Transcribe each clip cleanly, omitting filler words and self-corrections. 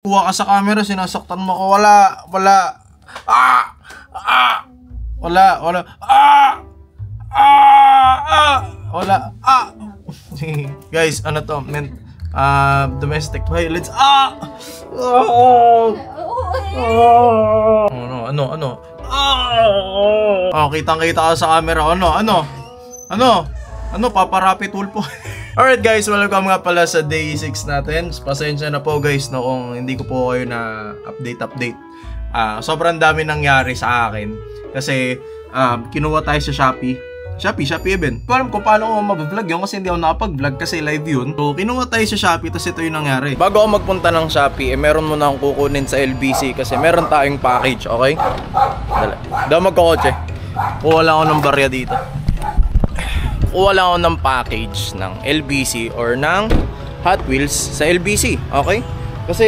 Kuha ka sa camera, sinasaktan mo ko. Wala. Wala. Guys, ano to? Domestic violence. Ano? Kitang-kita ka sa camera. Ano? Paparapit tulpo. Alright guys, welcome nga pala sa day 6 natin. Pasensya na po guys no, kung hindi ko po kayo na update. Sobrang dami nangyari sa akin. Kasi kinuha tayo sa Shopee event. Alam ko paano ako mag-vlog yun kasi hindi ako nakapag-vlog kasi live yun. So kinuha tayo sa Shopee, tapos ito yung nangyari. Bago ako magpunta ng Shopee, meron muna akong kukunin sa LBC kasi meron tayong package, okay? Daw magkakotse. Kuha lang ako ng barya dito. Kuha lang ako ng package ng LBC or ng Hot Wheels sa LBC, okay? Kasi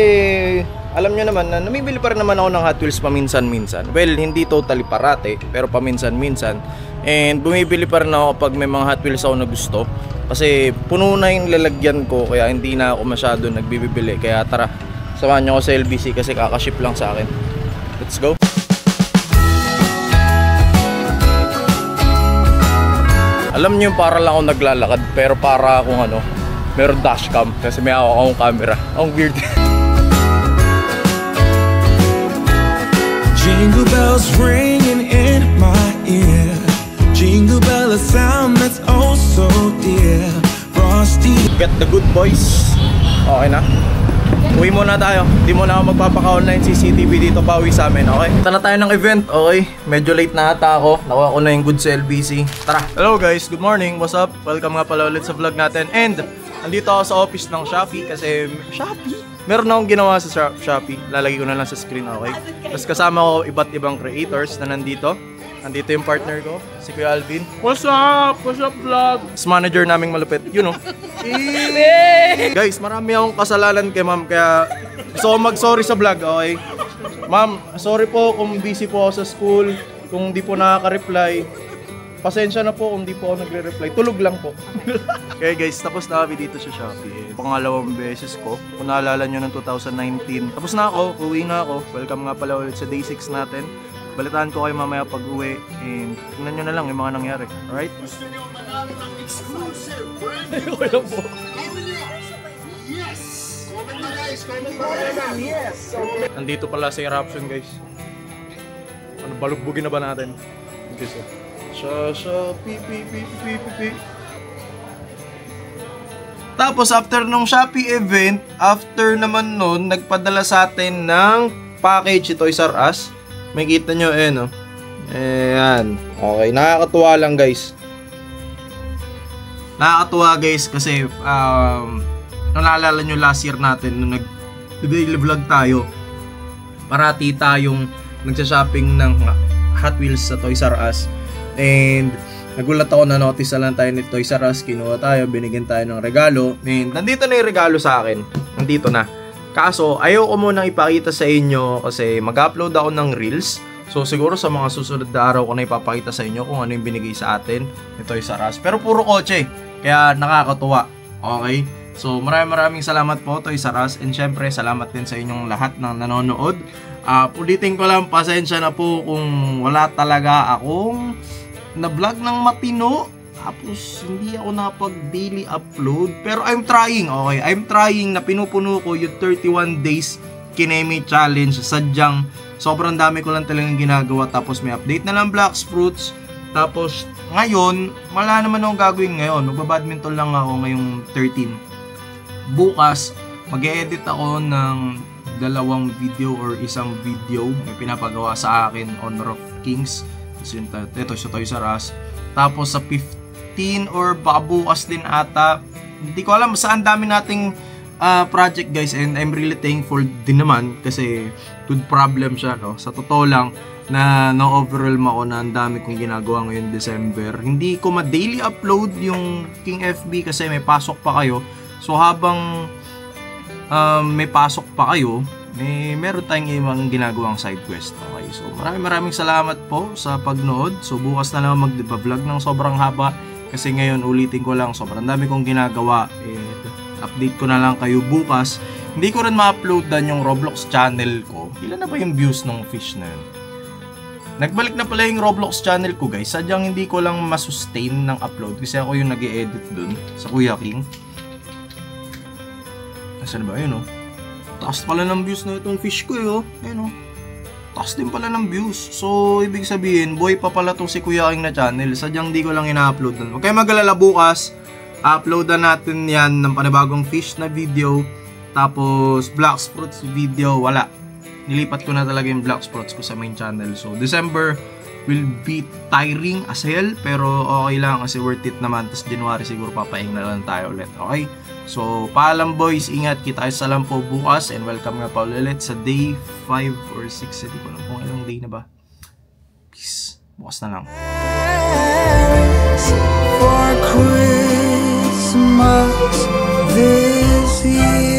alam nyo naman na namibili pa rin naman ako ng Hot Wheels paminsan-minsan. Well, hindi totally parate, pero paminsan-minsan. And bumibili pa rin ako pag may mga Hot Wheels ako na gusto. Kasi puno na yung lalagyan ko, kaya hindi na ako masyado nagbibili. Kaya tara, samahan nyo ako sa LBC kasi kakaship lang sa akin. Let's go! Alam nyo yung para lang ako naglalakad, pero para akong meron dashcam kasi may akong camera. Ang weird. Jingle bells ringing in my ear. Jingle bell, a sound that's oh so dear. Frosty. Get the good boys. Okay na. Uwi muna tayo. Hindi muna ako magpapaka-online CCTV dito pa uwi sa amin, okay? Punta na tayo ng event, okay? Medyo late na ata ako. Nakuha ko na yung goods sa LBC. Tara! Hello guys, good morning. What's up? Welcome nga pala ulit sa vlog natin. And, andito ako sa office ng Shopee kasi... Shopee? Meron akong ginawa sa Shopee. Lalagay ko na lang sa screen, okay? Tapos kasama ko iba't ibang creators na nandito. Andito yung partner ko, si Kuya Alvin. What's up? What's up, vlog? Sa manager naming malupit, you know. Guys, marami akong kasalanan kay ma'am, kaya gusto ko mag-sorry sa vlog, okay? Ma'am, sorry po kung busy po ako sa school, kung di po nakaka-reply. Pasensya na po kung di po ako nagre-reply. Tulog lang po. Okay guys, tapos na kami dito sa Shopee. Pangalawang beses ko. Kung naalala nyo ng 2019. Tapos na ako, uwi na ako. Welcome nga pala ulit sa day 6 natin. Balitaan ko kayo mamaya pag uwi. And tingnan nyo na lang yung mga nangyari. Alright? Ayoko lang po. Nandito pala sa eruption guys. Ano, balugbugin na ba natin? Okay, so. Pi. Tapos after nung Shopee event, after naman nun, nagpadala sa atin ng package ito, Toys R Us. May kita nyo, no? Ayan. Okay, nakakatuwa lang guys. Nakakatuwa guys kasi naalala nyo last year natin nung nag-daily vlog tayo. Parati tayong nagsha-shopping ng Hot Wheels sa Toys R Us. And nagulat ako na notice na lang tayo ni Toys R Us. Kinuha tayo, binigyan tayo ng regalo. And nandito na yung regalo sa akin. Nandito na. Kaso ayaw ko munang ipakita sa inyo kasi mag-upload ako ng reels. So siguro sa mga susunod na araw ko na ipapakita sa inyo kung ano yung binigay sa atin ni Toys R Us. Pero puro kotse, kaya nakakatuwa. Okay? So maraming salamat po Toys R Us. And syempre salamat din sa inyong lahat ng nanonood. Ulitin ko lang, pasensya na po kung wala talaga akong na-vlog ng matino. Tapos hindi ako nakapag-daily upload. Pero I'm trying, okay? I'm trying na pinupuno ko yung 31 days Kineme challenge. Sadyang sobrang dami ko lang talagang ginagawa. Tapos may update na lang Blocks Fruits. Tapos ngayon, wala naman akong gagawin ngayon. Magbabadminton lang ako ngayong 13. Bukas, mag-e-edit ako ng 2 video or 1 video. May pinapagawa sa akin, Honor of Kings. Ito sa Toys R Us. Tapos sa 15 or baka bukas din ata. Hindi ko alam, saan dami nating project guys. And I'm really thankful din naman kasi good problem siya, no? Sa totoo lang na na-overwhelm ako na ang dami kong ginagawa ngayon December. Hindi ko ma-daily upload yung King FB kasi may pasok pa kayo. So habang may pasok pa kayo, meron tayong ibang ginagawang side quest. Okay, so maraming salamat po sa pagnood. So bukas na lang mag-vlog ng sobrang haba kasi ngayon ulitin ko lang, sobrang dami kong ginagawa. update ko na lang kayo bukas. Hindi ko rin ma-uploadan yung Roblox channel ko. Ilan na ba yung views ng fish na yun? Nagbalik na pala yung Roblox channel ko guys. Sadyang hindi ko lang masustain ng upload kasi ako yung nag-e-edit dun sa Kuya King. Nasaan ba? Ayun oh. Taas pala ng views na itong fish ko oh. Ayun oh. Taas din pala ng views. So, ibig sabihin, boy pa pala itong si Kuya King na channel. Sadyang di ko lang ina-upload dun. Huwag kayo mag-alala bukas. Uploadan natin yan ng panibagong fish na video. Tapos, Black Sprouts video. Wala. Nilipat ko na talaga yung Black Sprouts ko sa main channel. So, December will be tiring as hell. Pero okay lang kasi worth it naman. Tapos, January siguro papahinga na lang tayo ulit. Okay? So, paalam boys. Ingat. Kita tayo sa Lampo bukas. And welcome nga pa ulit sa day 5 or 6. Hindi ko alam kung ilang day na ba. Peace. Bukas na lang. For Christmas this year.